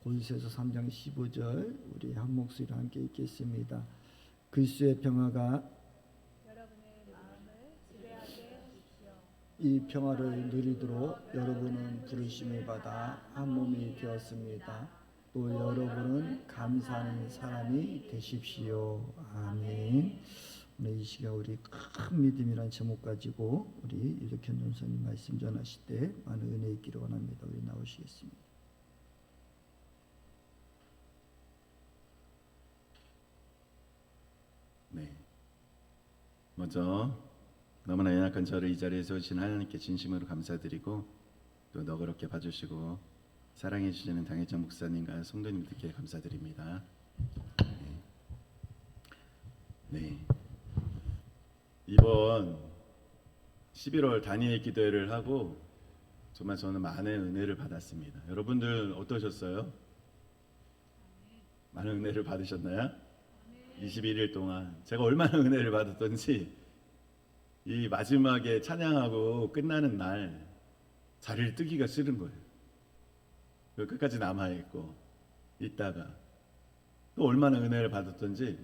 골로새서 3장 15절 우리 한 목소리로 함께 읽겠습니다. 그리스도의 평화가 여러분의 마음을 지배하게 하십시오. 이 평화를 누리도록 여러분은 부르심을 받아 한 몸이 되었습니다. 또 여러분은 감사하는 사람이 되십시오. 아멘. 오늘 이 시간 우리 큰 믿음이라는 제목 가지고 우리 유덕현 전사님 말씀 전하실 때 많은 은혜 있기를 원합니다. 우리 나오시겠습니다. 네. 먼저 너무나 연약한 저를 이 자리에 세우신 하나님께 진심으로 감사드리고 또 너그럽게 봐주시고 사랑해 주시는 당회장 목사님과 성도님들께 감사드립니다. 네. 이번 11월 다니엘 기도회를 하고 정말 저는 많은 은혜를 받았습니다. 여러분들 어떠셨어요? 많은 은혜를 받으셨나요? 21일 동안 제가 얼마나 은혜를 받았던지 이 마지막에 찬양하고 끝나는 날 자리를 뜨기가 싫은 거예요. 끝까지 남아있고 있다가 또 얼마나 은혜를 받았던지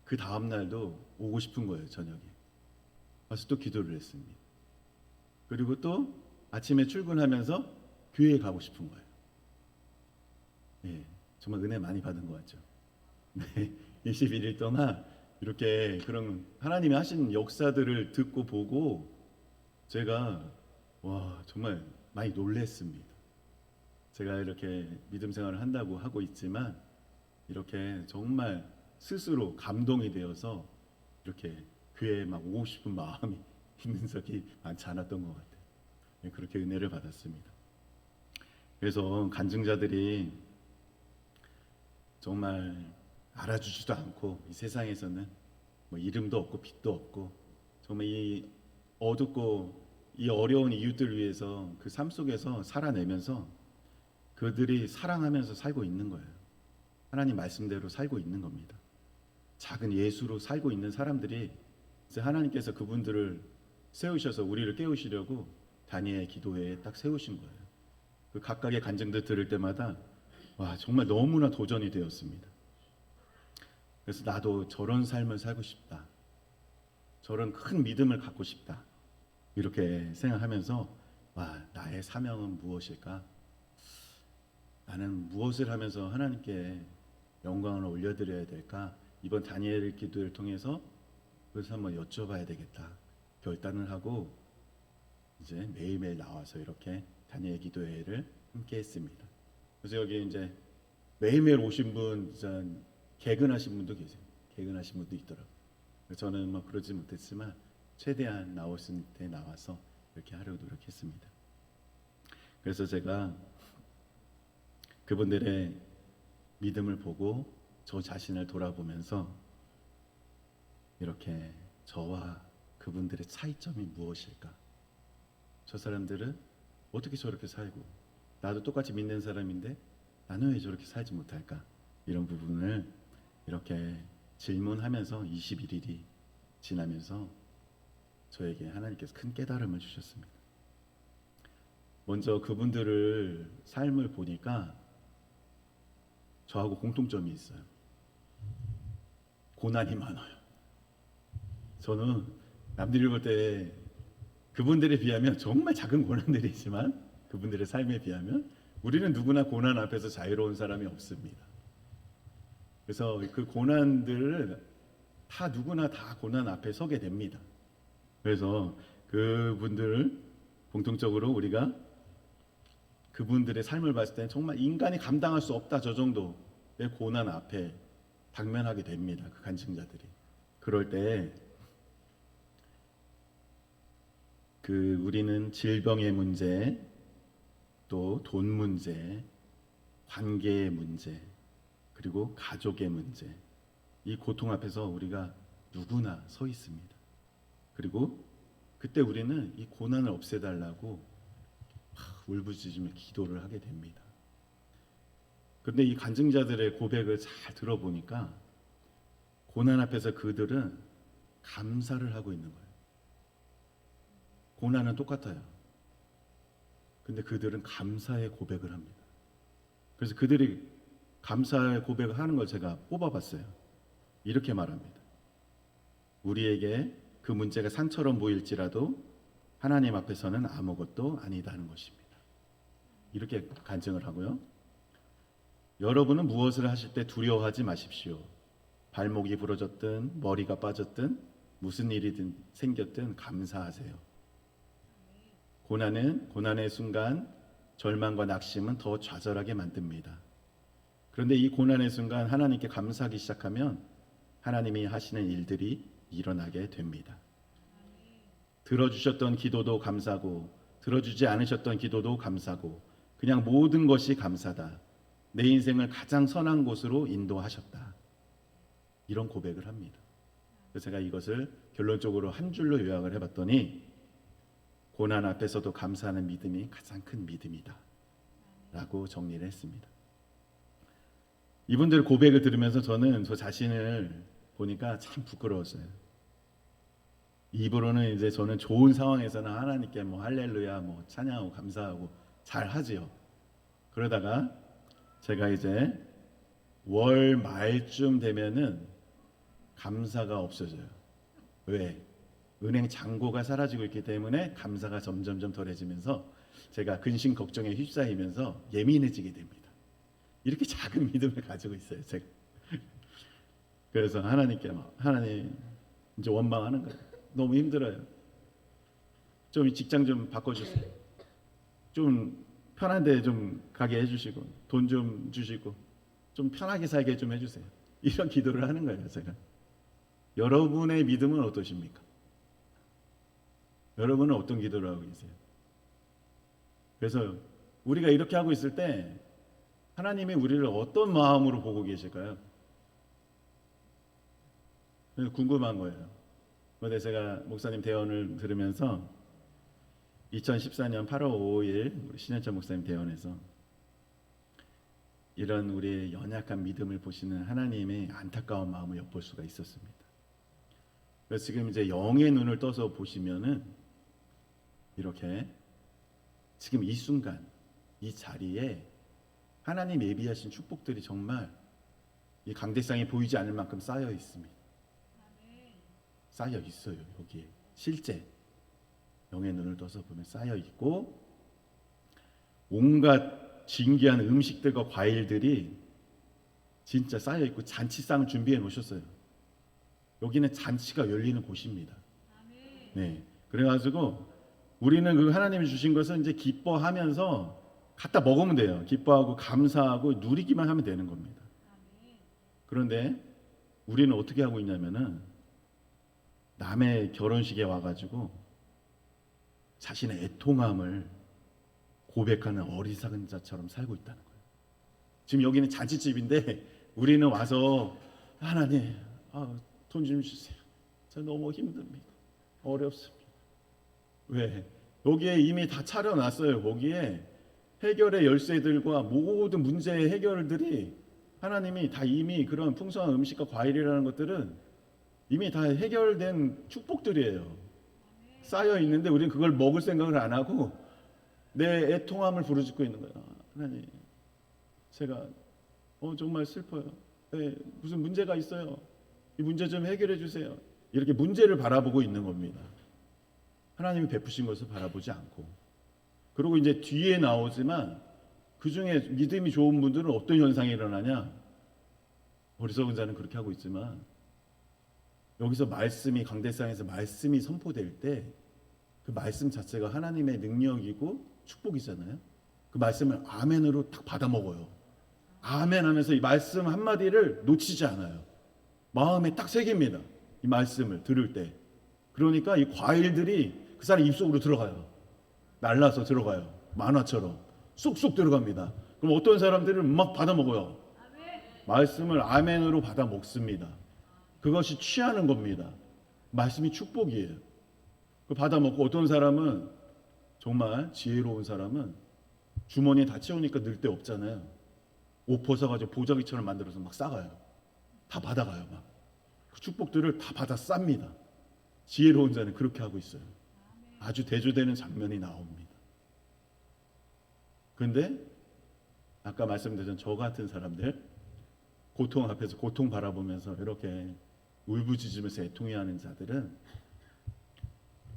그 다음 날도 오고 싶은 거예요. 저녁에 와서 또 기도를 했습니다. 그리고 또 아침에 출근하면서 교회에 가고 싶은 거예요. 네, 정말 은혜 많이 받은 것 같죠. 네, 21일 동안 이렇게 그런 하나님이 하신 역사들을 듣고 보고 제가 정말 많이 놀랬습니다. 제가 이렇게 믿음 생활을 한다고 하고 있지만 이렇게 정말 스스로 감동이 되어서 이렇게 교회에 막 오고 싶은 마음이 있는 적이 많지 않았던 것 같아요. 네, 그렇게 은혜를 받았습니다. 그래서 간증자들이 정말 알아주지도 않고 이 세상에서는 뭐 이름도 없고 빛도 없고 정말 이 어둡고 이 어려운 이웃들 위해서 그 삶 속에서 살아내면서 그들이 사랑하면서 살고 있는 거예요. 하나님 말씀대로 살고 있는 겁니다. 작은 예수로 살고 있는 사람들이 이제 하나님께서 그분들을 세우셔서 우리를 깨우시려고 다니엘 기도회에 딱 세우신 거예요. 그 각각의 간증들 들을 때마다 정말 너무나 도전이 되었습니다. 그래서 나도 저런 삶을 살고 싶다. 저런 큰 믿음을 갖고 싶다. 이렇게 생각하면서 나의 사명은 무엇일까? 나는 무엇을 하면서 하나님께 영광을 올려드려야 될까? 이번 다니엘 기도를 통해서 그래서 한번 여쭤봐야 되겠다. 결단을 하고 이제 매일매일 나와서 이렇게 다니엘 기도회를 함께 했습니다. 그래서 여기 이제 매일매일 오신 분, 개근하신 분도 계세요. 개근하신 분도 있더라고요. 저는 뭐 그러지 못했지만 최대한 나오실 때 나와서 이렇게 하려고 노력했습니다. 그래서 제가 그분들의 믿음을 보고 저 자신을 돌아보면서 이렇게 저와 그분들의 차이점이 무엇일까? 저 사람들은 어떻게 저렇게 살고 나도 똑같이 믿는 사람인데 나는 왜 저렇게 살지 못할까? 이런 부분을 이렇게 질문하면서 21일이 지나면서 저에게 하나님께서 큰 깨달음을 주셨습니다. 먼저 그분들을 삶을 보니까 저하고 공통점이 있어요. 고난이 많아요. 저는 남들이 볼 때 그분들에 비하면 정말 작은 고난들이지만 그분들의 삶에 비하면 우리는 누구나 고난 앞에서 자유로운 사람이 없습니다. 그래서 그 고난들을 누구나 다 고난 앞에 서게 됩니다. 그래서 그분들을 공통적으로 우리가 그분들의 삶을 봤을 때는 정말 인간이 감당할 수 없다 저 정도의 고난 앞에 당면하게 됩니다. 그 간증자들이. 그럴 때 우리는 질병의 문제, 또 돈 문제, 관계의 문제, 그리고 가족의 문제, 이 고통 앞에서 우리가 누구나 서 있습니다. 그리고 그때 우리는 이 고난을 없애달라고 울부짖으며 기도를 하게 됩니다. 그런데 이 간증자들의 고백을 잘 들어보니까 고난 앞에서 그들은 감사를 하고 있는 거예요. 고난은 똑같아요. 근데 그들은 감사의 고백을 합니다. 그래서 그들이 감사의 고백을 하는 걸 제가 뽑아봤어요. 이렇게 말합니다. 우리에게 그 문제가 산처럼 보일지라도 하나님 앞에서는 아무것도 아니다는 것입니다. 이렇게 간증을 하고요. 여러분은 무엇을 하실 때 두려워하지 마십시오. 발목이 부러졌든 머리가 빠졌든 무슨 일이든 생겼든 감사하세요. 고난의 순간 절망과 낙심은 더 좌절하게 만듭니다. 그런데 이 고난의 순간 하나님께 감사하기 시작하면 하나님이 하시는 일들이 일어나게 됩니다. 들어주셨던 기도도 감사고 들어주지 않으셨던 기도도 감사고 그냥 모든 것이 감사다. 내 인생을 가장 선한 곳으로 인도하셨다. 이런 고백을 합니다. 그래서 제가 이것을 결론적으로 한 줄로 요약을 해봤더니 고난 앞에서도 감사하는 믿음이 가장 큰 믿음이다 라고 정리를 했습니다. 이분들 고백을 들으면서 저는 저 자신을 보니까 참 부끄러웠어요. 입으로는 이제 저는 좋은 상황에서는 하나님께 뭐 할렐루야 뭐 찬양하고 감사하고 잘 하지요. 그러다가 제가 이제 월 말쯤 되면은 감사가 없어져요. 왜? 은행 잔고가 사라지고 있기 때문에 감사가 점점점 덜해지면서 제가 근심 걱정에 휩싸이면서 예민해지게 됩니다. 이렇게 작은 믿음을 가지고 있어요, 제가. 그래서 하나님께 하나님 이제 원망하는 거예요. 너무 힘들어요. 좀 직장 좀 바꿔주세요. 좀 편한 데 좀 가게 해주시고 돈 좀 주시고 좀 편하게 살게 좀 해주세요. 이런 기도를 하는 거예요, 제가. 여러분의 믿음은 어떠십니까? 여러분은 어떤 기도를 하고 계세요? 그래서 우리가 이렇게 하고 있을 때 하나님이 우리를 어떤 마음으로 보고 계실까요? 궁금한 거예요. 그런데 제가 목사님 대언을 들으면서 2014년 8월 5일 우리 신현철 목사님 대언에서 이런 우리의 연약한 믿음을 보시는 하나님의 안타까운 마음을 엿볼 수가 있었습니다. 그래서 지금 이제 영의 눈을 떠서 보시면은 이렇게 지금 이 순간 이 자리에 하나님 예비하신 축복들이 정말 이 강대상이 보이지 않을 만큼 쌓여 있습니다. 쌓여 있어요. 여기에 실제 영의 눈을 떠서 보면 쌓여 있고 온갖 진귀한 음식들과 과일들이 진짜 쌓여 있고 잔치상을 준비해 놓으셨어요. 여기는 잔치가 열리는 곳입니다. 네, 그래가지고 우리는 그 하나님이 주신 것을 이제 기뻐하면서 갖다 먹으면 돼요. 기뻐하고 감사하고 누리기만 하면 되는 겁니다. 그런데 우리는 어떻게 하고 있냐면은 남의 결혼식에 와가지고 자신의 애통함을 고백하는 어리석은 자처럼 살고 있다는 거예요. 지금 여기는 잔치집인데 우리는 와서 하나님 돈 좀 주세요. 저 너무 힘듭니다. 어렵습니다. 왜? 여기에 이미 다 차려놨어요. 거기에 해결의 열쇠들과 모든 문제의 해결들이 하나님이 다 이미 그런 풍성한 음식과 과일이라는 것들은 이미 다 해결된 축복들이에요. 쌓여 있는데 우리는 그걸 먹을 생각을 안 하고 내 애통함을 부르짖고 있는 거예요. 하나님, 제가 정말 슬퍼요. 네, 무슨 문제가 있어요. 이 문제 좀 해결해 주세요. 이렇게 문제를 바라보고 있는 겁니다. 하나님이 베푸신 것을 바라보지 않고. 그리고 이제 뒤에 나오지만 그 중에 믿음이 좋은 분들은 어떤 현상이 일어나냐? 어리석은 자는 그렇게 하고 있지만 여기서 말씀이 강대상에서 말씀이 선포될 때 그 말씀 자체가 하나님의 능력이고 축복이잖아요. 그 말씀을 아멘으로 딱 받아 먹어요. 아멘 하면서 이 말씀 한마디를 놓치지 않아요. 마음에 딱 새깁니다. 이 말씀을 들을 때. 그러니까 이 과일들이 그 사람 입속으로 들어가요. 날라서 들어가요. 만화처럼 쏙쏙 들어갑니다. 그럼 어떤 사람들은 막 받아 먹어요. 말씀을 아멘으로 받아 먹습니다. 그것이 취하는 겁니다. 말씀이 축복이에요. 그 받아 먹고 어떤 사람은 정말 지혜로운 사람은 주머니에 다 채우니까 늘 데 없잖아요. 옷 벗어가지고 보자기처럼 만들어서 막 싸가요. 다 받아가요. 막. 그 축복들을 다 받아 쌉니다. 지혜로운 자는 그렇게 하고 있어요. 아주 대조되는 장면이 나옵니다. 그런데 아까 말씀드린 저 같은 사람들, 고통 앞에서 고통 바라보면서 이렇게 울부짖으면서 애통해하는 자들은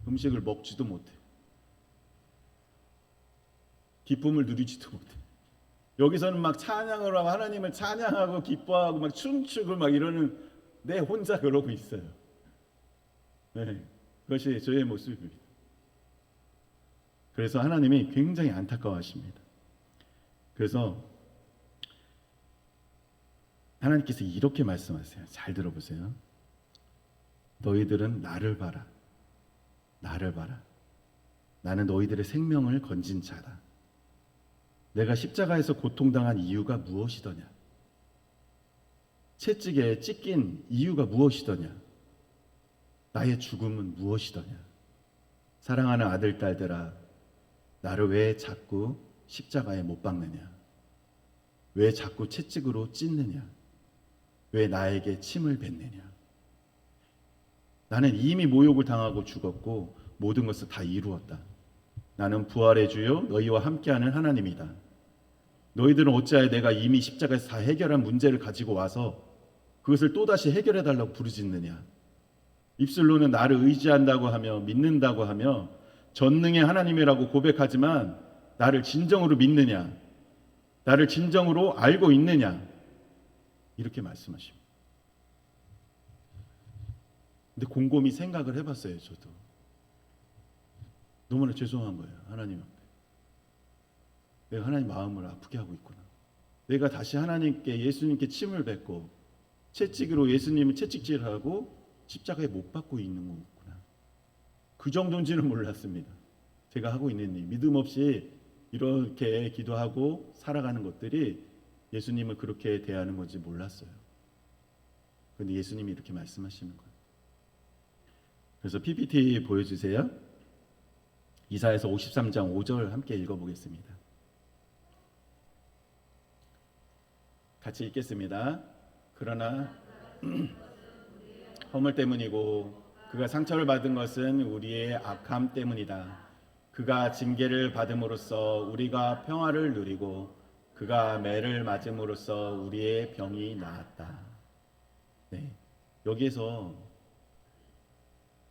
음식을 먹지도 못해. 기쁨을 누리지도 못해. 여기서는 막 찬양을 하고 하나님을 찬양하고 기뻐하고 막 춤추고 막 이러는 내 혼자 그러고 있어요. 네, 그것이 저의 모습입니다. 그래서 하나님이 굉장히 안타까워하십니다. 그래서 하나님께서 이렇게 말씀하세요. 잘 들어보세요. 너희들은 나를 봐라. 나를 봐라. 나는 너희들의 생명을 건진 자다. 내가 십자가에서 고통당한 이유가 무엇이더냐? 채찍에 찢긴 이유가 무엇이더냐? 나의 죽음은 무엇이더냐? 사랑하는 아들, 딸들아, 나를 왜 자꾸 십자가에 못 박느냐? 왜 자꾸 채찍으로 찢느냐? 왜 나에게 침을 뱉느냐? 나는 이미 모욕을 당하고 죽었고 모든 것을 다 이루었다. 나는 부활의 주요 너희와 함께하는 하나님이다. 너희들은 어찌하여 내가 이미 십자가에서 다 해결한 문제를 가지고 와서 그것을 또다시 해결해 달라고 부르짖느냐? 입술로는 나를 의지한다고 하며 믿는다고 하며 전능의 하나님이라고 고백하지만 나를 진정으로 믿느냐? 나를 진정으로 알고 있느냐? 이렇게 말씀하십니다. 근데 곰곰이 생각을 해봤어요. 저도 너무나 죄송한 거예요. 하나님 앞에 내가 하나님 마음을 아프게 하고 있구나. 내가 다시 하나님께 예수님께 침을 뱉고 채찍으로 예수님을 채찍질하고 십자가에 못 박고 있는 거구나. 그 정도인지는 몰랐습니다. 제가 하고 있는 일, 믿음 없이 이렇게 기도하고 살아가는 것들이 예수님을 그렇게 대하는 건지 몰랐어요. 그런데 예수님이 이렇게 말씀하시는 거예요. 그래서 PPT 보여주세요. 이사야서 53장 5절 함께 읽어보겠습니다. 같이 읽겠습니다. 그러나 허물 때문이고 그가 상처를 받은 것은 우리의 악함 때문이다. 그가 징계를 받음으로써 우리가 평화를 누리고 그가 매를 맞음으로써 우리의 병이 나았다. 네, 여기에서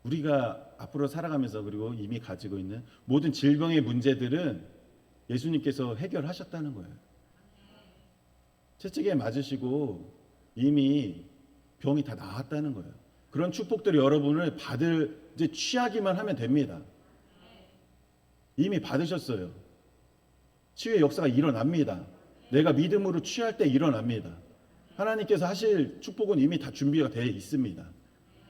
우리가 앞으로 살아가면서 그리고 이미 가지고 있는 모든 질병의 문제들은 예수님께서 해결하셨다는 거예요. 채찍에 맞으시고 이미 병이 다 나았다는 거예요. 그런 축복들을 여러분을 이제 취하기만 하면 됩니다. 이미 받으셨어요. 치유의 역사가 일어납니다. 내가 믿음으로 취할 때 일어납니다. 하나님께서 하실 축복은 이미 다 준비가 되어 있습니다.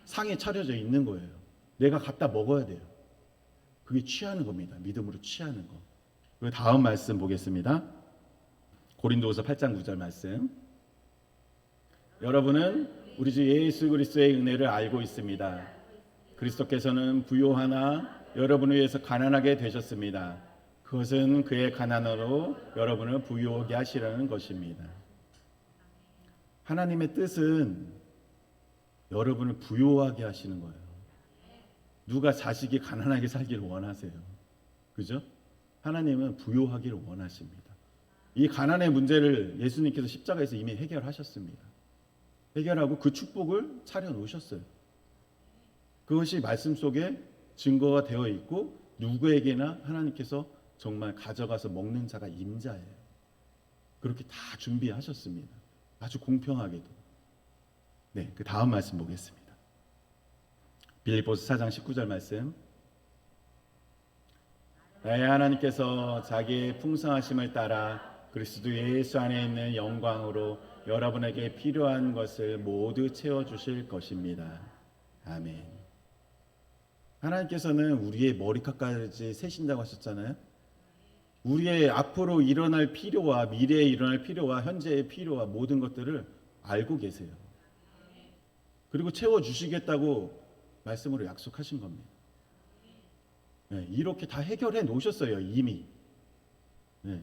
상이 차려져 있는 거예요. 내가 갖다 먹어야 돼요. 그게 취하는 겁니다. 믿음으로 취하는 거. 그리고 다음 말씀 보겠습니다. 고린도후서 8장 9절 말씀. 여러분은 우리 주 예수 그리스도의 은혜를 알고 있습니다. 그리스도께서는 부요하나 여러분을 위해서 가난하게 되셨습니다. 그것은 그의 가난으로 여러분을 부유하게 하시려는 것입니다. 하나님의 뜻은 여러분을 부유하게 하시는 거예요. 누가 자식이 가난하게 살기를 원하세요? 그죠? 하나님은 부유하기를 원하십니다. 이 가난의 문제를 예수님께서 십자가에서 이미 해결하셨습니다. 해결하고 그 축복을 차려놓으셨어요. 그것이 말씀 속에 증거가 되어 있고 누구에게나 하나님께서 정말 가져가서 먹는 자가 임자예요. 그렇게 다 준비하셨습니다. 아주 공평하게도. 네, 그 다음 말씀 보겠습니다. 빌립보서 4장 19절 말씀. 나의 하나님께서 자기의 풍성하심을 따라 그리스도 예수 안에 있는 영광으로 여러분에게 필요한 것을 모두 채워주실 것입니다. 아멘. 하나님께서는 우리의 머리카락까지 세신다고 하셨잖아요. 우리의 앞으로 일어날 필요와 미래에 일어날 필요와 현재의 필요와 모든 것들을 알고 계세요. 그리고 채워주시겠다고 말씀으로 약속하신 겁니다. 네, 이렇게 다 해결해 놓으셨어요. 이미. 네,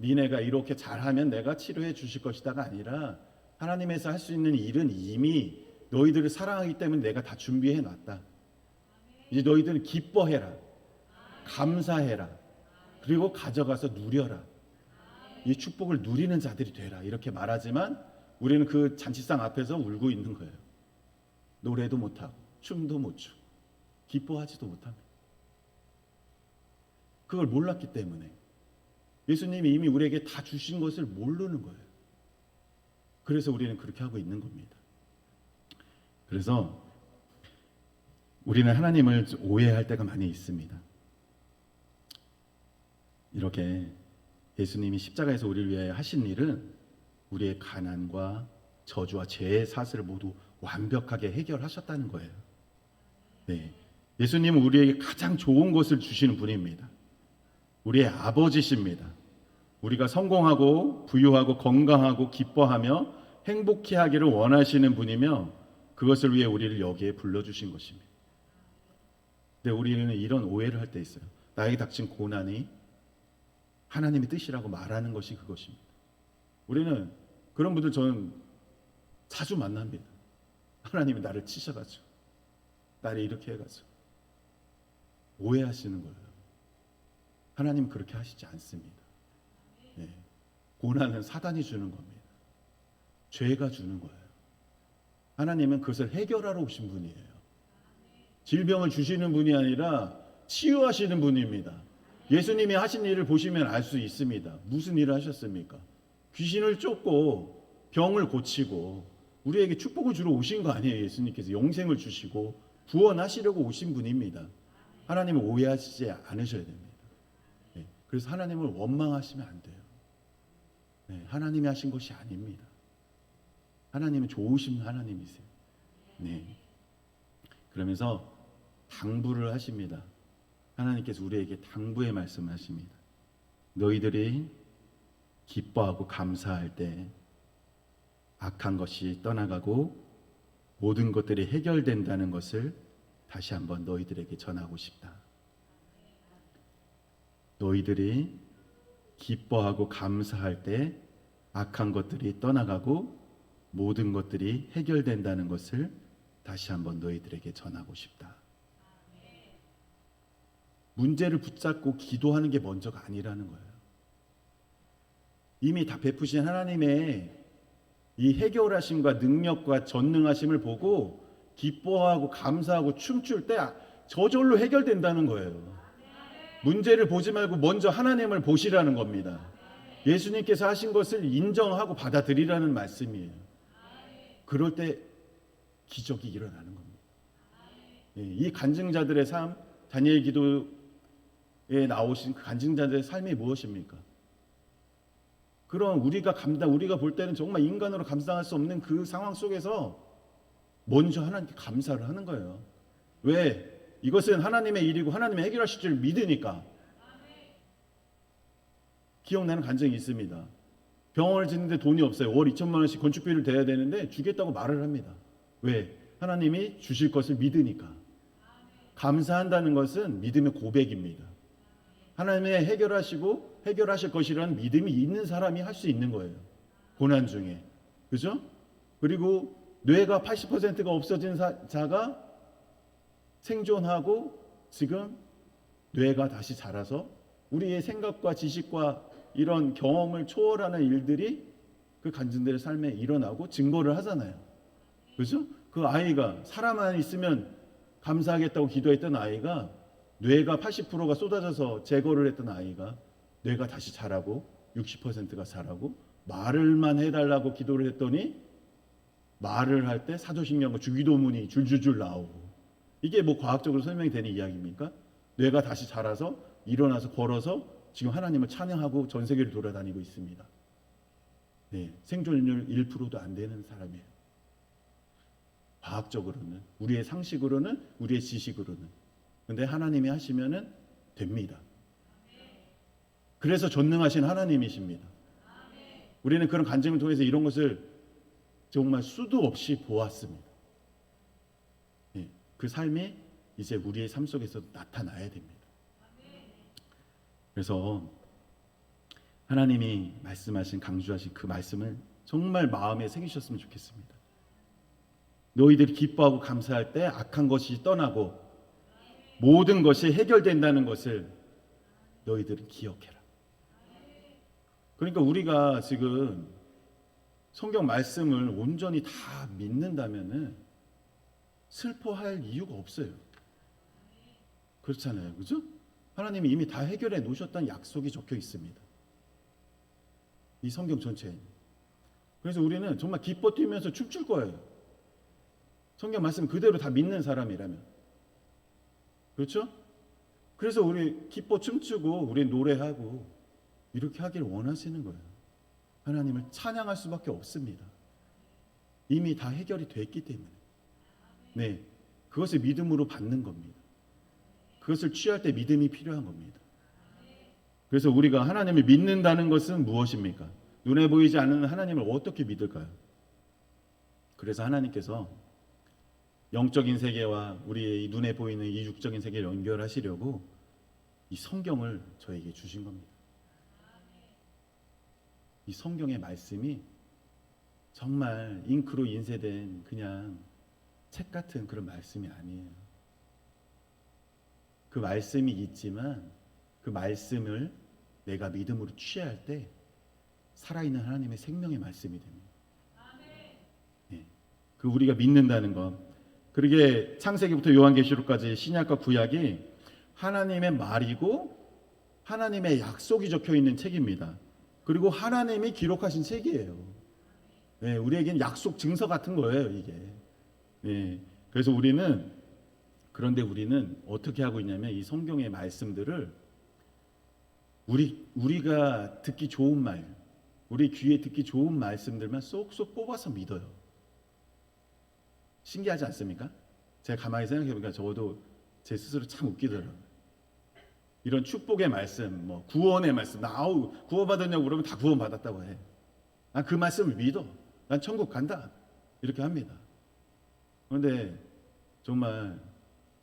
니네가 이렇게 잘하면 내가 치료해 주실 것이다가 아니라 하나님에서 할 수 있는 일은 이미 너희들을 사랑하기 때문에 내가 다 준비해 놨다. 이제 너희들은 기뻐해라. 감사해라. 그리고 가져가서 누려라. 이 축복을 누리는 자들이 되라 이렇게 말하지만 우리는 그 잔치상 앞에서 울고 있는 거예요. 노래도 못하고 춤도 못 추고 기뻐하지도 못합니다. 그걸 몰랐기 때문에 예수님이 이미 우리에게 다 주신 것을 모르는 거예요. 그래서 우리는 그렇게 하고 있는 겁니다. 그래서 우리는 하나님을 오해할 때가 많이 있습니다. 이렇게 예수님이 십자가에서 우리를 위해 하신 일은 우리의 가난과 저주와 죄의 사슬을 모두 완벽하게 해결하셨다는 거예요. 네. 예수님은 우리에게 가장 좋은 것을 주시는 분입니다. 우리의 아버지십니다. 우리가 성공하고 부유하고 건강하고 기뻐하며 행복해 하기를 원하시는 분이며 그것을 위해 우리를 여기에 불러주신 것입니다. 근데 우리는 이런 오해를 할 때 있어요. 나에게 닥친 고난이 하나님의 뜻이라고 말하는 것이 그것입니다. 우리는 그런 분들 저는 자주 만납니다. 하나님이 나를 치셔가지고 나를 이렇게 해가지고 오해하시는 거예요. 하나님은 그렇게 하시지 않습니다. 네. 고난은 사단이 주는 겁니다. 죄가 주는 거예요. 하나님은 그것을 해결하러 오신 분이에요. 질병을 주시는 분이 아니라 치유하시는 분입니다. 예수님이 하신 일을 보시면 알 수 있습니다. 무슨 일을 하셨습니까? 귀신을 쫓고 병을 고치고 우리에게 축복을 주러 오신 거 아니에요. 예수님께서 영생을 주시고 구원하시려고 오신 분입니다. 하나님을 오해하시지 않으셔야 됩니다. 네. 그래서 하나님을 원망하시면 안 돼요. 네. 하나님이 하신 것이 아닙니다. 하나님은 좋으신 하나님이세요. 네. 그러면서 당부를 하십니다. 하나님께서 우리에게 당부의 말씀을 하십니다. 너희들이 기뻐하고 감사할 때 악한 것이 떠나가고 모든 것들이 해결된다는 것을 다시 한번 너희들에게 전하고 싶다. 너희들이 기뻐하고 감사할 때 악한 것들이 떠나가고 모든 것들이 해결된다는 것을 다시 한번 너희들에게 전하고 싶다. 문제를 붙잡고 기도하는 게 먼저가 아니라는 거예요. 이미 다 베푸신 하나님의 이 해결하심과 능력과 전능하심을 보고 기뻐하고 감사하고 춤출 때 저절로 해결된다는 거예요. 문제를 보지 말고 먼저 하나님을 보시라는 겁니다. 예수님께서 하신 것을 인정하고 받아들이라는 말씀이에요. 그럴 때 기적이 일어나는 겁니다. 이 간증자들의 삶, 다니엘 기도에 나오신 그 간증자들의 삶이 무엇입니까? 그런 우리가 볼 때는 정말 인간으로 감당할 수 없는 그 상황 속에서 먼저 하나님께 감사를 하는 거예요. 왜? 이것은 하나님의 일이고 하나님이 해결하실 줄 믿으니까. 기억나는 간증이 있습니다. 병원을 짓는데 돈이 없어요. 월 2천만 원씩 건축비를 대야 되는데 주겠다고 말을 합니다. 왜? 하나님이 주실 것을 믿으니까. 감사한다는 것은 믿음의 고백입니다. 하나님이 해결하실 것이라는 믿음이 있는 사람이 할 수 있는 거예요. 고난 중에. 그죠? 그리고 뇌가 80%가 없어진 자가 생존하고 지금 뇌가 다시 자라서 우리의 생각과 지식과 이런 경험을 초월하는 일들이 그 간증들의 삶에 일어나고 증거를 하잖아요. 그죠? 그 아이가 살아만 있으면 감사하겠다고 기도했던 아이가 뇌가 80%가 쏟아져서 제거를 했던 아이가 뇌가 다시 자라고 60%가 자라고 말을만 해달라고 기도를 했더니 말을 할 때 사도신경과 주기도문이 줄줄줄 나오고 이게 뭐 과학적으로 설명이 되는 이야기입니까? 뇌가 다시 자라서 일어나서 걸어서 지금 하나님을 찬양하고 전 세계를 돌아다니고 있습니다. 네, 생존율 1%도 안 되는 사람이에요. 과학적으로는, 우리의 상식으로는, 우리의 지식으로는. 근데 하나님이 하시면은 됩니다. 그래서 전능하신 하나님이십니다. 우리는 그런 간증을 통해서 이런 것을 정말 수도 없이 보았습니다. 네, 그 삶이 이제 우리의 삶 속에서 나타나야 됩니다. 그래서 하나님이 말씀하신 강조하신 그 말씀을 정말 마음에 새기셨으면 좋겠습니다. 너희들이 기뻐하고 감사할 때 악한 것이 떠나고 모든 것이 해결된다는 것을 너희들은 기억해라. 그러니까 우리가 지금 성경 말씀을 온전히 다 믿는다면은 슬퍼할 이유가 없어요. 그렇잖아요. 그죠? 하나님이 이미 다 해결해 놓으셨다는 약속이 적혀 있습니다. 이 성경 전체에. 그래서 우리는 정말 기뻐 뛰면서 춤출 거예요. 성경 말씀 그대로 다 믿는 사람이라면. 그렇죠? 그래서 우리 기뻐 춤추고 우리 노래하고 이렇게 하길 원하시는 거예요. 하나님을 찬양할 수밖에 없습니다. 이미 다 해결이 됐기 때문에. 네, 그것을 믿음으로 받는 겁니다. 그것을 취할 때 믿음이 필요한 겁니다. 그래서 우리가 하나님을 믿는다는 것은 무엇입니까? 눈에 보이지 않는 하나님을 어떻게 믿을까요? 그래서 하나님께서 영적인 세계와 우리의 눈에 보이는 이 육적인 세계를 연결하시려고 이 성경을 저에게 주신 겁니다. 이 성경의 말씀이 정말 잉크로 인쇄된 그냥 책 같은 그런 말씀이 아니에요. 그 말씀이 있지만 그 말씀을 내가 믿음으로 취할 때 살아있는 하나님의 생명의 말씀이 됩니다. 네. 그 우리가 믿는다는 것. 그러게 창세기부터 요한계시록까지 신약과 구약이 하나님의 말이고 하나님의 약속이 적혀 있는 책입니다. 그리고 하나님이 기록하신 책이에요. 네, 우리에게는 약속 증서 같은 거예요, 이게. 네, 그래서 그런데 우리는 어떻게 하고 있냐면 이 성경의 말씀들을 우리가 듣기 좋은 말, 우리 귀에 듣기 좋은 말씀들만 쏙쏙 뽑아서 믿어요. 신기하지 않습니까? 제가 가만히 생각해보니까 저도 제 스스로 참 웃기더라고요. 이런 축복의 말씀, 뭐 구원의 말씀, 구원받았냐고 그러면 다 구원받았다고 해. 난 그 말씀을 믿어. 난 천국 간다. 이렇게 합니다. 그런데 정말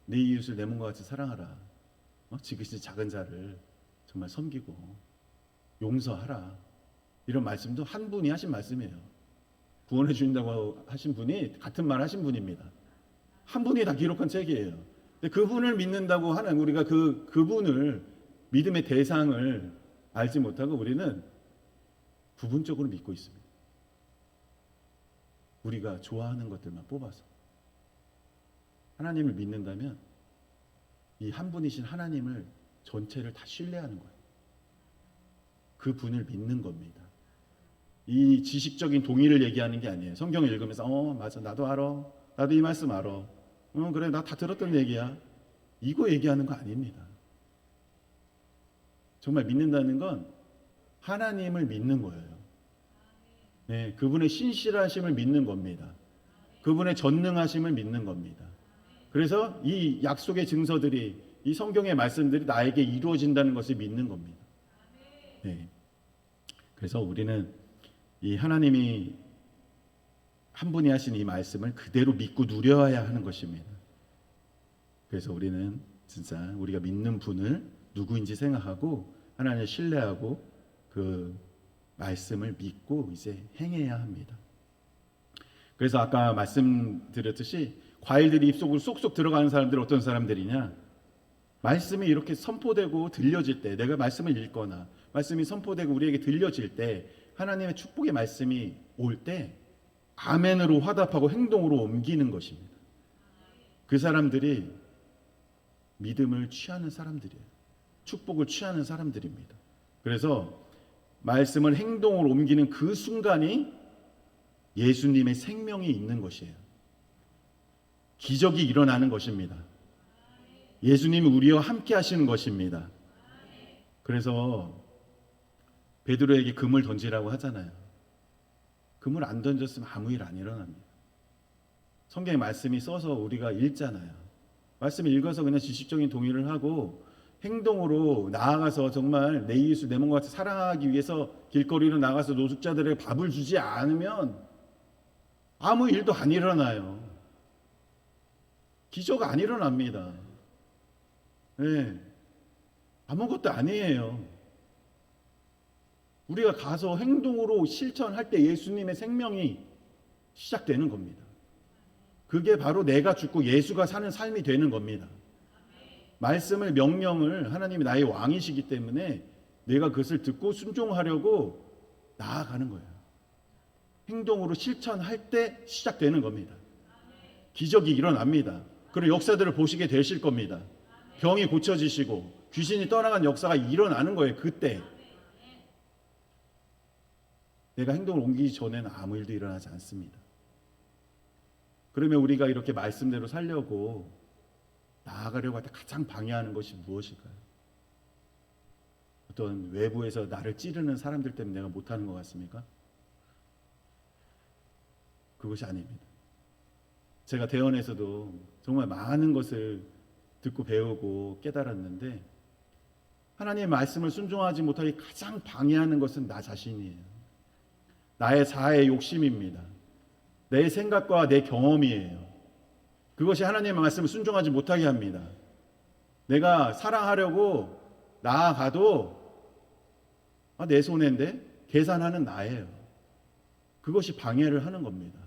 내 이웃을 내 몸과 같이 사랑하라. 지극히 작은 자를 정말 섬기고 용서하라. 이런 말씀도 한 분이 하신 말씀이에요. 구원해 주신다고 하신 분이 같은 말 하신 분입니다. 한 분이 다 기록한 책이에요. 근데 그분을 믿는다고 하는 우리가 그분을 믿음의 대상을 알지 못하고 우리는 부분적으로 믿고 있습니다. 우리가 좋아하는 것들만 뽑아서. 하나님을 믿는다면 이 한 분이신 하나님을 전체를 다 신뢰하는 거예요. 그 분을 믿는 겁니다. 이 지식적인 동의를 얘기하는 게 아니에요. 성경을 읽으면서 맞아, 나도 알아. 나도 이 말씀 알아. 그래, 나 다 들었던 얘기야. 이거 얘기하는 거 아닙니다. 정말 믿는다는 건 하나님을 믿는 거예요. 네, 그분의 신실하심을 믿는 겁니다. 그분의 전능하심을 믿는 겁니다. 그래서 이 약속의 증서들이, 이 성경의 말씀들이 나에게 이루어진다는 것을 믿는 겁니다. 네. 그래서 우리는 이 하나님이 한 분이 하신 이 말씀을 그대로 믿고 누려야 하는 것입니다. 그래서 우리는 진짜 우리가 믿는 분을 누구인지 생각하고 하나님을 신뢰하고 그 말씀을 믿고 이제 행해야 합니다. 그래서 아까 말씀드렸듯이 과일들이 입속으로 쏙쏙 들어가는 사람들은 어떤 사람들이냐? 말씀이 이렇게 선포되고 들려질 때, 내가 말씀을 읽거나 말씀이 선포되고 우리에게 들려질 때, 하나님의 축복의 말씀이 올 때 아멘으로 화답하고 행동으로 옮기는 것입니다. 그 사람들이 믿음을 취하는 사람들이에요. 축복을 취하는 사람들입니다. 그래서 말씀을 행동으로 옮기는 그 순간이 예수님의 생명이 있는 것이에요. 기적이 일어나는 것입니다. 예수님이 우리와 함께 하시는 것입니다. 그래서 베드로에게 금을 던지라고 하잖아요. 금을 안 던졌으면 아무 일 안 일어납니다. 성경의 말씀이 써서 우리가 읽잖아요. 말씀을 읽어서 그냥 지식적인 동의를 하고 행동으로 나아가서 정말 내 이웃을 내 몸과 같이 사랑하기 위해서 길거리로 나가서 노숙자들에게 밥을 주지 않으면 아무 일도 안 일어나요. 기적 안 일어납니다. 네. 아무것도 아니에요. 우리가 가서 행동으로 실천할 때 예수님의 생명이 시작되는 겁니다. 그게 바로 내가 죽고 예수가 사는 삶이 되는 겁니다. 말씀을, 명령을, 하나님이 나의 왕이시기 때문에 내가 그것을 듣고 순종하려고 나아가는 거예요. 행동으로 실천할 때 시작되는 겁니다. 기적이 일어납니다. 그리고 역사들을 보시게 되실 겁니다. 병이 고쳐지시고 귀신이 떠나간 역사가 일어나는 거예요. 그때 내가 행동을 옮기기 전에는 아무 일도 일어나지 않습니다. 그러면 우리가 이렇게 말씀대로 살려고 나아가려고 할 때 가장 방해하는 것이 무엇일까요? 어떤 외부에서 나를 찌르는 사람들 때문에 내가 못하는 것 같습니까? 그것이 아닙니다. 제가 대원에서도 정말 많은 것을 듣고 배우고 깨달았는데 하나님의 말씀을 순종하지 못하게 가장 방해하는 것은 나 자신이에요. 나의 자아의 욕심입니다. 내 생각과 내 경험이에요. 그것이 하나님의 말씀을 순종하지 못하게 합니다. 내가 사랑하려고 나아가도 내 손해인데 계산하는 나예요. 그것이 방해를 하는 겁니다.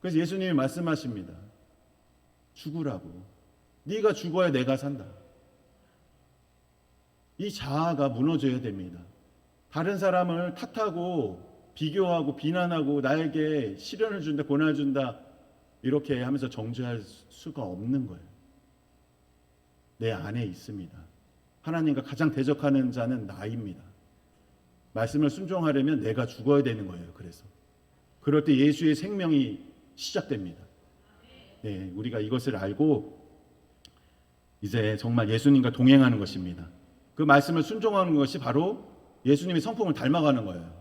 그래서 예수님이 말씀하십니다. 죽으라고. 네가 죽어야 내가 산다. 이 자아가 무너져야 됩니다. 다른 사람을 탓하고 비교하고 비난하고 나에게 시련을 준다, 고난을 준다 이렇게 하면서 정죄할 수가 없는 거예요. 내 안에 있습니다. 하나님과 가장 대적하는 자는 나입니다. 말씀을 순종하려면 내가 죽어야 되는 거예요. 그래서 그럴 때 예수의 생명이 시작됩니다. 네, 우리가 이것을 알고 이제 정말 예수님과 동행하는 것입니다. 그 말씀을 순종하는 것이 바로 예수님의 성품을 닮아가는 거예요.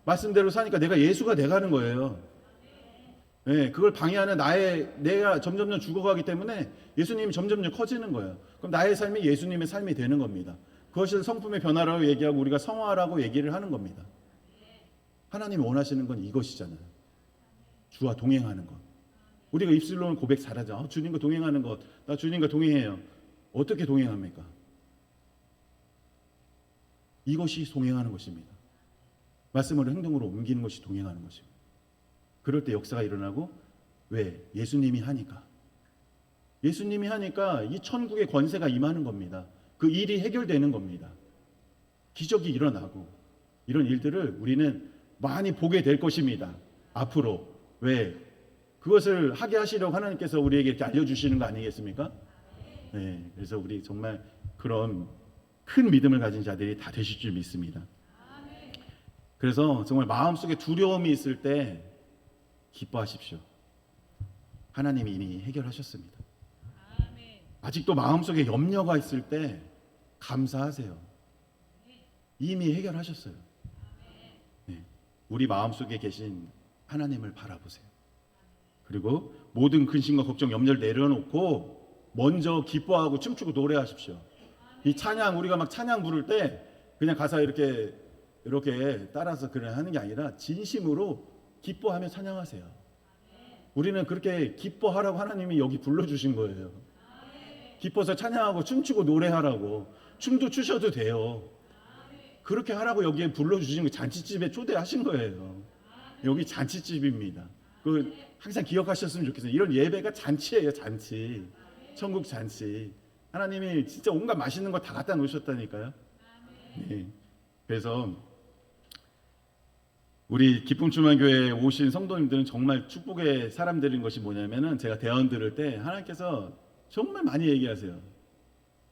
말씀대로 사니까 내가 예수가 돼가는 거예요. 네, 그걸 방해하는 내가 점점점 죽어가기 때문에 예수님이 점점점 커지는 거예요. 그럼 나의 삶이 예수님의 삶이 되는 겁니다. 그것을 성품의 변화라고 얘기하고 우리가 성화라고 얘기를 하는 겁니다. 하나님이 원하시는 건 이것이잖아요. 주와 동행하는 것. 우리가 입술로는 고백 잘하죠. 주님과 동행하는 것. 나 주님과 동행해요. 어떻게 동행합니까? 이것이 동행하는 것입니다. 말씀으로 행동으로 옮기는 것이 동행하는 것입니다. 그럴 때 역사가 일어나고 왜? 예수님이 하니까. 예수님이 하니까 이 천국의 권세가 임하는 겁니다. 그 일이 해결되는 겁니다. 기적이 일어나고 이런 일들을 우리는 많이 보게 될 것입니다. 앞으로. 왜? 그것을 하게 하시려고 하나님께서 우리에게 이렇게 알려주시는 거 아니겠습니까? 네, 그래서 우리 정말 그런 큰 믿음을 가진 자들이 다 되실 줄 믿습니다. 그래서 정말 마음속에 두려움이 있을 때 기뻐하십시오. 하나님이 이미 해결하셨습니다. 아직도 마음속에 염려가 있을 때 감사하세요. 이미 해결하셨어요. 네, 우리 마음속에 계신 하나님을 바라보세요. 그리고 모든 근심과 걱정, 염려를 내려놓고 먼저 기뻐하고 춤추고 노래하십시오. 이 찬양, 우리가 막 찬양 부를 때 그냥 가사 이렇게 따라서 그냥 하는 게 아니라 진심으로 기뻐하며 찬양하세요. 우리는 그렇게 기뻐하라고 하나님이 여기 불러주신 거예요. 기뻐서 찬양하고 춤추고 노래하라고. 춤도 추셔도 돼요. 그렇게 하라고 여기에 불러주신 거, 잔치집에 초대하신 거예요. 여기 잔치집입니다. 그 항상 기억하셨으면 좋겠어요. 이런 예배가 잔치예요. 잔치. 천국 잔치. 하나님이 진짜 온갖 맛있는 거 다 갖다 놓으셨다니까요. 네. 그래서 우리 기쁨주만교회에 오신 성도님들은 정말 축복의 사람들인 것이 뭐냐면은 제가 대언 들을 때 하나님께서 정말 많이 얘기하세요.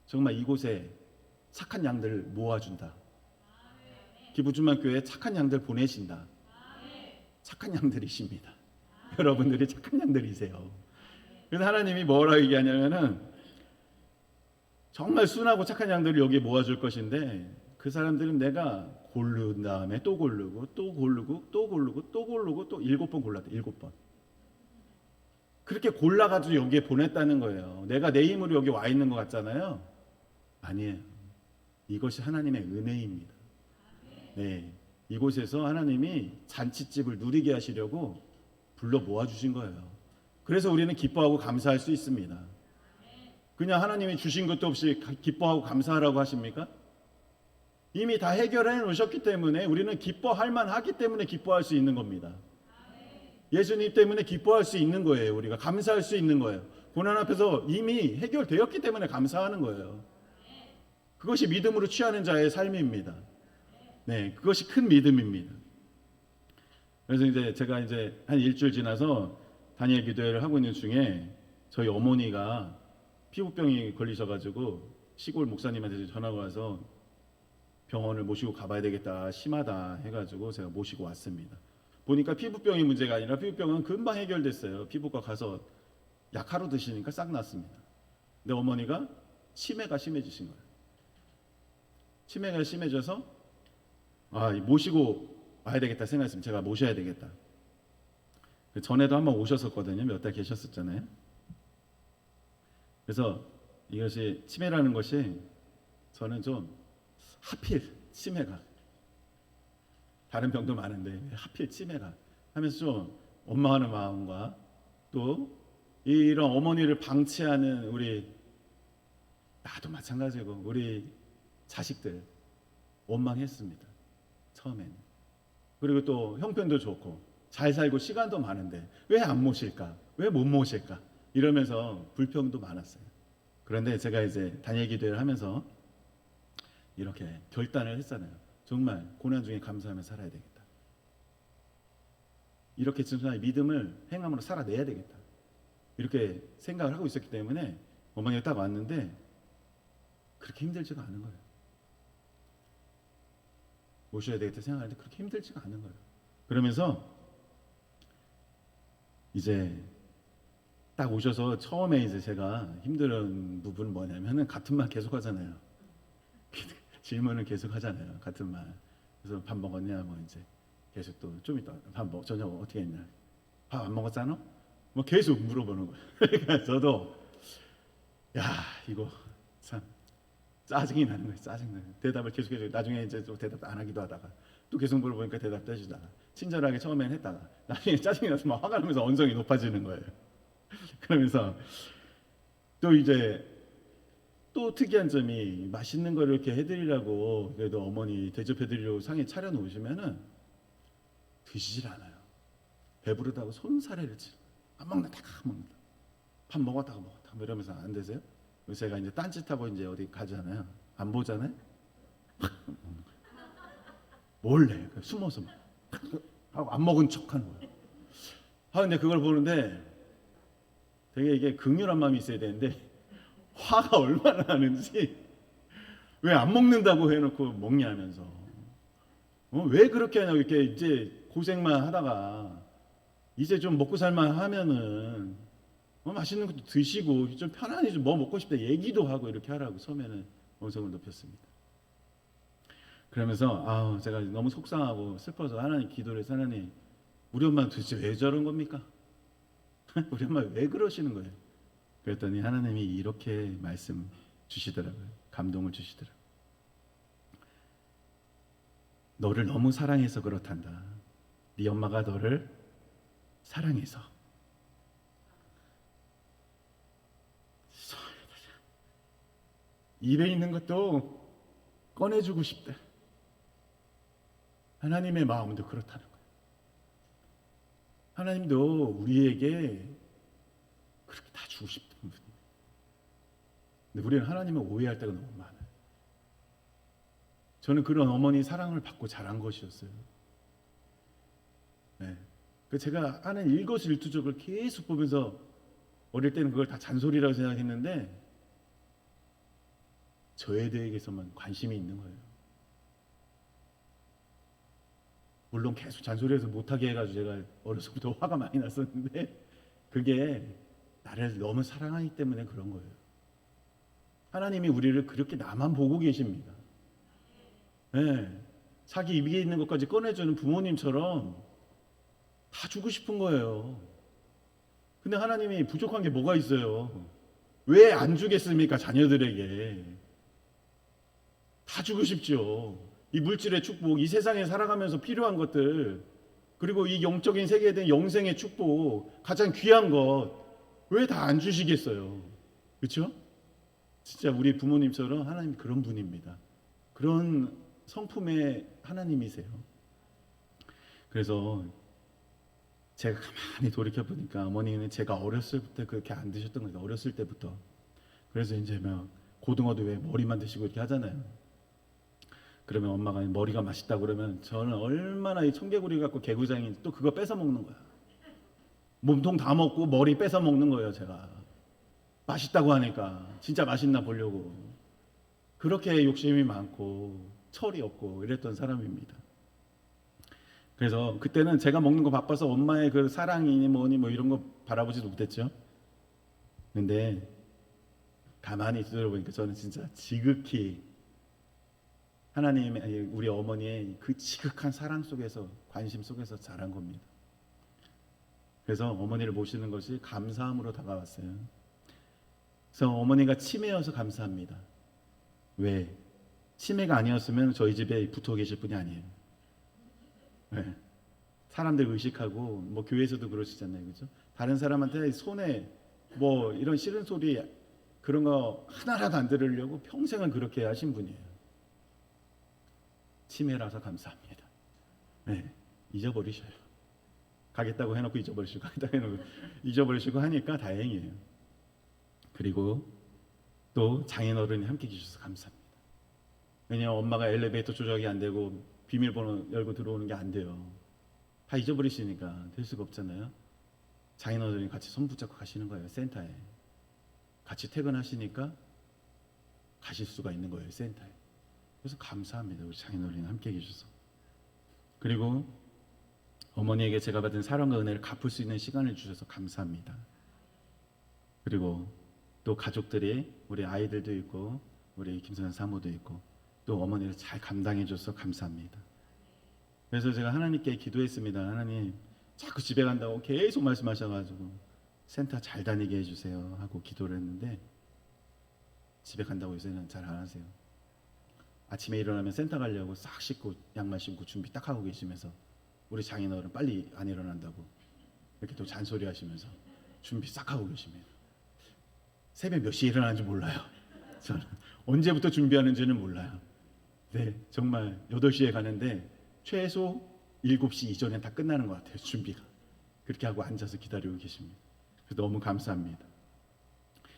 정말 이곳에 착한 양들 모아준다. 기쁨주만교회에 착한 양들 보내신다. 착한 양들이십니다. 여러분들이 착한 양들이세요. 그래서 하나님이 뭐라고 얘기하냐면은 정말 순하고 착한 양들을 여기에 모아줄 것인데 그 사람들은 내가 고른 다음에 또 고르고 또 고르고 또 고르고 또 고르고 또 7번 골랐대. 7번. 그렇게 골라가지고 여기에 보냈다는 거예요. 내가 내 힘으로 여기 와 있는 것 같잖아요. 아니에요. 이것이 하나님의 은혜입니다. 네, 이곳에서 하나님이 잔치집을 누리게 하시려고 불러 모아주신 거예요. 그래서 우리는 기뻐하고 감사할 수 있습니다. 그냥 하나님이 주신 것도 없이 기뻐하고 감사하라고 하십니까? 이미 다 해결해 놓으셨기 때문에 우리는 기뻐할 만하기 때문에 기뻐할 수 있는 겁니다. 예수님 때문에 기뻐할 수 있는 거예요. 우리가 감사할 수 있는 거예요. 고난 앞에서 이미 해결되었기 때문에 감사하는 거예요. 그것이 믿음으로 취하는 자의 삶입니다. 네, 그것이 큰 믿음입니다. 그래서 이제 제가 이제 한 일주일 지나서 다니엘 기도회를 하고 있는 중에 저희 어머니가 피부병이 걸리셔가지고 시골 목사님한테 전화가 와서 병원을 모시고 가봐야 되겠다, 심하다 해가지고 제가 모시고 왔습니다. 보니까 피부병이 문제가 아니라 피부병은 금방 해결됐어요. 피부과 가서 약 하루 드시니까 싹 났습니다. 근데 어머니가 치매가 심해지신 거예요. 치매가 심해져서 모시고 와야 되겠다 생각했으면 제가 모셔야 되겠다. 전에도 한번 오셨었거든요. 몇 달 계셨었잖아요. 그래서 이것이 치매라는 것이 저는 좀 하필 치매가, 다른 병도 많은데 하필 치매가 하면서 좀 원망하는 마음과 또 이런 어머니를 방치하는 우리, 나도 마찬가지고 우리 자식들 원망했습니다. 처음에는. 그리고 또 형편도 좋고 잘 살고 시간도 많은데 왜 안 모실까? 왜 못 모실까? 이러면서 불평도 많았어요. 그런데 제가 이제 다니엘 기도회를 하면서 이렇게 결단을 했잖아요. 정말 고난 중에 감사하며 살아야 되겠다. 이렇게 진짜 믿음을 행함으로 살아내야 되겠다. 이렇게 생각을 하고 있었기 때문에 어머니가 딱 왔는데 그렇게 힘들지가 않은 거예요. 모셔야 되겠다 생각하는데 그렇게 힘들지가 않은 거예요. 그러면서 이제 딱 오셔서 처음에 이제 제가 힘든 부분은 뭐냐면은 같은 말 계속 하잖아요. 질문을 계속 하잖아요. 같은 말. 그래서 밥 먹었냐? 뭐 이제 계속 또 좀 이따 저녁 어떻게 했냐? 밥 안 먹었잖아? 뭐 계속 물어보는 거예요. 그러니까 저도 이거 참 짜증이 나는 거예요. 짜증나요. 대답을 계속해서 나중에 이제 또 대답 안 하기도 하다가 또 계속 물어보니까 대답도 해주다가 친절하게 처음엔 했다가 나중에 짜증이 나서 막 화가 나면서 언성이 높아지는 거예요. 그러면서 또 이제 또 특이한 점이 맛있는 걸 이렇게 해드리려고 그래도 어머니 대접해드리려고 상에 차려놓으시면은 드시질 않아요. 배부르다고 손사래를 치고 안 먹는다, 안 먹는다. 밥 먹었다가 이러면서 안 되세요? 그래서 제가 이제 딴짓하고 이제 어디 가잖아요. 안 보잖아요. 몰래 숨어서 하고 안 먹은 척하는 거예요. 근데 그걸 보는데 되게 이게 극렬한 마음이 있어야 되는데 화가 얼마나 나는지, 왜 안 먹는다고 해놓고 먹냐면서 왜 그렇게 하냐고. 이렇게 이제 고생만 하다가 이제 좀 먹고 살만 하면은 맛있는 것도 드시고 좀 편안히 좀 뭐 먹고 싶다 얘기도 하고 이렇게 하라고 처음에는 언성을 높였습니다. 그러면서 제가 너무 속상하고 슬퍼서 하나님 기도를 해서, 하나님 우리 엄마 도대체 왜 저런 겁니까? 우리 엄마 왜 그러시는 거예요? 그랬더니 하나님이 이렇게 말씀 주시더라고요. 감동을 주시더라고요. 너를 너무 사랑해서 그렇단다. 네 엄마가 너를 사랑해서. 입에 있는 것도 꺼내주고 싶다. 하나님의 마음도 그렇다는 거예요. 하나님도 우리에게 그렇게 다 주고 싶은 분이에요. 근데 우리는 하나님을 오해할 때가 너무 많아요. 저는 그런 어머니 사랑을 받고 자란 것이었어요. 네. 제가 하는 일거수일투족을 계속 보면서 어릴 때는 그걸 다 잔소리라고 생각했는데 저에 대해서만 관심이 있는 거예요. 물론 계속 잔소리해서 못하게 해가지고 제가 어려서부터 화가 많이 났었는데 그게 나를 너무 사랑하기 때문에 그런 거예요. 하나님이 우리를 그렇게 나만 보고 계십니다. 네. 자기 입에 있는 것까지 꺼내주는 부모님처럼 다 주고 싶은 거예요. 근데 하나님이 부족한 게 뭐가 있어요? 왜 안 주겠습니까? 자녀들에게 다 주고 싶죠. 이 물질의 축복, 이 세상에 살아가면서 필요한 것들, 그리고 이 영적인 세계에 대한 영생의 축복, 가장 귀한 것 왜 다 안 주시겠어요? 그렇죠? 진짜 우리 부모님처럼 하나님 그런 분입니다. 그런 성품의 하나님이세요. 그래서 제가 가만히 돌이켜 보니까 어머니는 제가 어렸을 때 그렇게 안 드셨던 거예요. 어렸을 때부터. 그래서 이제 막 고등어도 왜 머리만 드시고 이렇게 하잖아요. 그러면 엄마가 머리가 맛있다 그러면 저는 얼마나 이 청개구리 갖고 개구장이 또 그거 뺏어 먹는 거야. 몸통 다 먹고 머리 뺏어 먹는 거예요, 제가. 맛있다고 하니까 진짜 맛있나 보려고. 그렇게 욕심이 많고 철이 없고 이랬던 사람입니다. 그래서 그때는 제가 먹는 거 바빠서 엄마의 그 사랑이니 뭐니 뭐 이런 거 바라보지도 못했죠. 근데 가만히 뒤돌아보니까 저는 진짜 지극히 하나님의, 우리 어머니의 그 지극한 사랑 속에서, 관심 속에서 자란 겁니다. 그래서 어머니를 모시는 것이 감사함으로 다가왔어요. 그래서 어머니가 치매여서 감사합니다. 왜? 치매가 아니었으면 저희 집에 붙어 계실 분이 아니에요. 네. 사람들 의식하고 뭐 교회에서도 그러시잖아요, 그죠? 다른 사람한테 손에 뭐 이런 싫은 소리 그런 거 하나라도 안 들으려고 평생을 그렇게 하신 분이에요. 치매라서 감사합니다. 네, 잊어버리셔요. 가겠다고 해놓고 잊어버리시고, 가겠다고 해놓고 잊어버리시고 하니까 다행이에요. 그리고 또 장인어른이 함께 계셔서 감사합니다. 왜냐하면 엄마가 엘리베이터 조작이 안 되고 비밀번호 열고 들어오는 게 안 돼요. 다 잊어버리시니까 될 수가 없잖아요. 장인어른이 같이 손 붙잡고 가시는 거예요, 센터에. 같이 퇴근하시니까 가실 수가 있는 거예요, 센터에. 그래서 감사합니다, 우리 장인어른이 함께 계셔서. 그리고 어머니에게 제가 받은 사랑과 은혜를 갚을 수 있는 시간을 주셔서 감사합니다. 그리고 또 가족들이, 우리 아이들도 있고 우리 김선현 사모도 있고 또 어머니를 잘 감당해줘서 감사합니다. 그래서 제가 하나님께 기도했습니다. 하나님, 자꾸 집에 간다고 계속 말씀하셔가지고 센터 잘 다니게 해주세요 하고 기도를 했는데, 집에 간다고 요새는 잘 안 하세요. 아침에 일어나면 센터 가려고 싹 씻고 양말 신고 준비 딱 하고 계시면서 우리 장인어른 빨리 안 일어난다고 이렇게 또 잔소리 하시면서 준비 싹 하고 계십니다. 새벽 몇 시에 일어나는지 몰라요. 저는 언제부터 준비하는지는 몰라요. 네, 정말 8시에 가는데 최소 7시 이전에 다 끝나는 것 같아요, 준비가. 그렇게 하고 앉아서 기다리고 계십니다. 그래서 너무 감사합니다.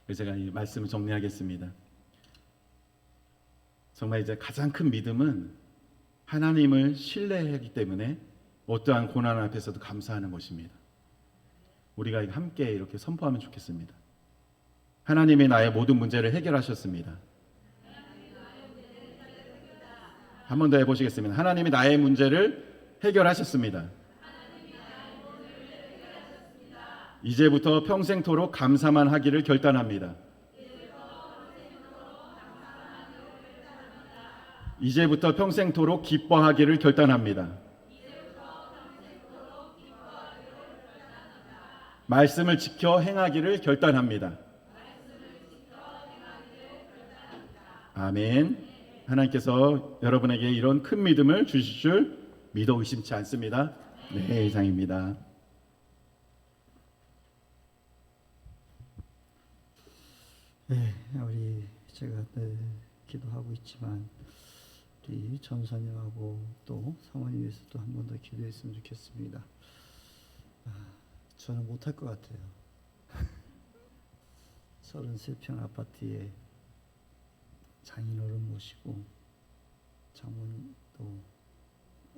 그래서 제가 이 말씀을 정리하겠습니다. 정말 이제 가장 큰 믿음은 하나님을 신뢰하기 때문에 어떠한 고난 앞에서도 감사하는 것입니다. 우리가 함께 이렇게 선포하면 좋겠습니다. 하나님이 나의 모든 문제를 해결하셨습니다. 한 번 더 해보시겠습니다. 하나님이 나의 문제를 해결하셨습니다. 이제부터 평생토록 감사만 하기를 결단합니다. 이제부터 평생토록 기뻐하기를 결단합니다. 말씀을 지켜 행하기를 결단합니다. 아멘. 하나님께서 여러분에게 이런 큰 믿음을 주실 줄 믿어 의심치 않습니다. 네, 이상입니다. 네, 우리 제가 기도하고 있지만 우리 전선영하고 또 사모님 위해서도 한 번 더 기도했으면 좋겠습니다. 저는 못할 것 같아요. 33평 아파트에 장인어른 모시고 장모님 또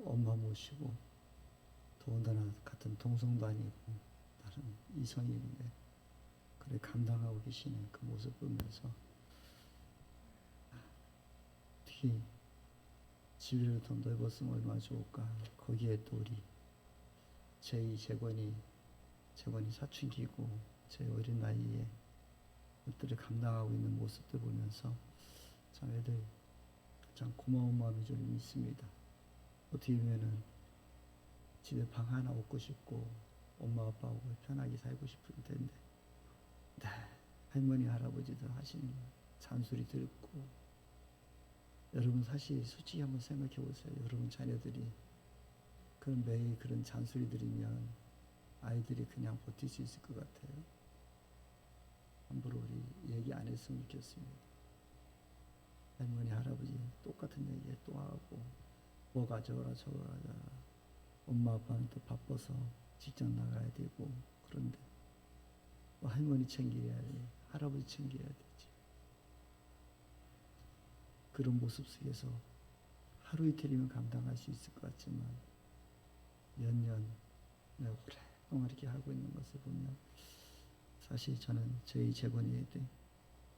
엄마 모시고 더군다나 같은 동성도 아니고 다른 이성인데 그래 감당하고 계시는 그 모습 보면서 특히 집을 더 넓었으면 얼마나 좋을까. 거기에 또 우리 재건이 사춘기고 제 어린 나이에 것들을 감당하고 있는 모습들 보면서 참 애들 참 고마운 마음이 좀 있습니다. 어떻게 보면은 집에 방 하나 얻고 싶고 엄마 아빠하고 편하게 살고 싶을 텐데 네, 할머니 할아버지들 하시는 잔소리 듣고 여러분 사실 솔직히 한번 생각해 보세요. 여러분 자녀들이 매일 그런 잔소리 들으면 아이들이 그냥 버틸 수 있을 것 같아요. 함부로 우리 얘기 안 했으면 좋겠습니다. 할머니 할아버지 똑같은 얘기 또 하고 뭐 가져오라 저거 가져라. 엄마 아빠는 또 바빠서 직장 나가야 되고 그런데 뭐 할머니 챙겨야 돼, 할아버지 챙겨야 되지. 그런 모습 속에서 하루 이틀이면 감당할 수 있을 것 같지만 몇 년, 오랫동안 이렇게 하고 있는 것을 보면 사실 저는 저희 재건이에게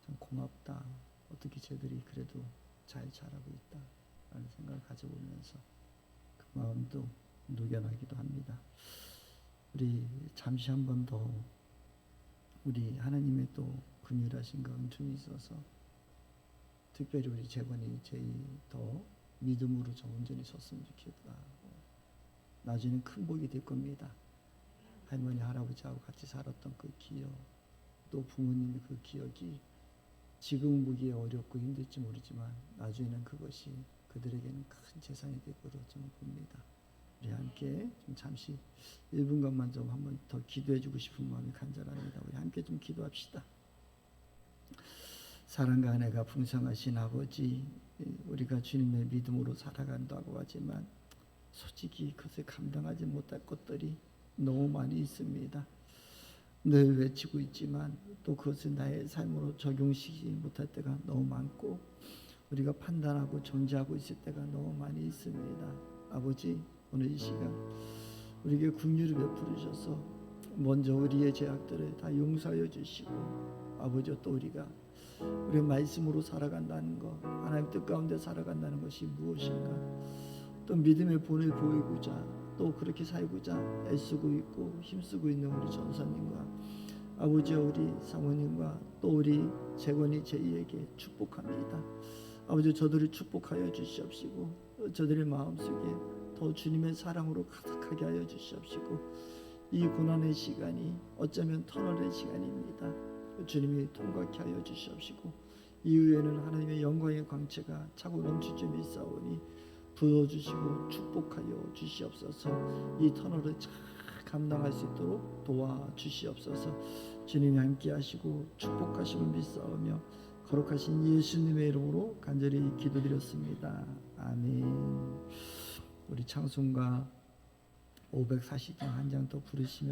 참 고맙다. 어떻게 쟤들이 그래도 잘 자라고 있다 라는 생각을 가져보면서 그 마음도 녹여나기도 합니다. 우리 잠시 한 번 더 우리 하나님의 또 긍휼하신 그 은총이 있어서 특별히 우리 재건이 제일 더 믿음으로 저 온전히 섰으면 좋겠다. 나중에는 큰 복이 될 겁니다. 할머니 할아버지하고 같이 살았던 그 기억, 또 부모님의 그 기억이 지금은 보기에 어렵고 힘들지 모르지만 나중에는 그것이 그들에게는 큰 재산이 될 거로 저는 봅니다. 우리 함께 좀 잠시 1분간만 좀 한번 더 기도해주고 싶은 마음이 간절합니다. 우리 함께 좀 기도합시다. 사랑과 은혜가 풍성하신 아버지, 우리가 주님의 믿음으로 살아간다고 하지만 솔직히 그것을 감당하지 못할 것들이 너무 많이 있습니다. 늘 외치고 있지만 또 그것을 나의 삶으로 적용시키지 못할 때가 너무 많고 우리가 판단하고 정죄하고 있을 때가 너무 많이 있습니다. 아버지, 오늘 이 시간 우리에게 긍휼을 베풀으셔서 먼저 우리의 죄악들을 다 용서하여 주시고 아버지, 또 우리가 우리의 말씀으로 살아간다는 것, 하나님 뜻 가운데 살아간다는 것이 무엇인가, 또 믿음의 본을 보이고자 또 그렇게 살고자 애쓰고 있고 힘쓰고 있는 우리 전사님과 아버지와 우리 사모님과 또 우리 재건이 제이에게 축복합니다. 아버지, 저들을 축복하여 주시옵시고 저들의 마음속에 더 주님의 사랑으로 가득하게 하여 주시옵시고 이 고난의 시간이 어쩌면 터널의 시간입니다. 주님이 통과케 하여 주시옵시고 이후에는 하나님의 영광의 광채가 차고 넘치지 믿사오니 부어주시고 축복하여 주시옵소서. 이 터널을 잘 감당할 수 있도록 도와주시옵소서. 주님이 함께 하시고 축복하심을 믿사오며 거룩하신 예수님의 이름으로 간절히 기도드렸습니다. 아멘. 우리 찬송가 540장 한 장 더 부르시면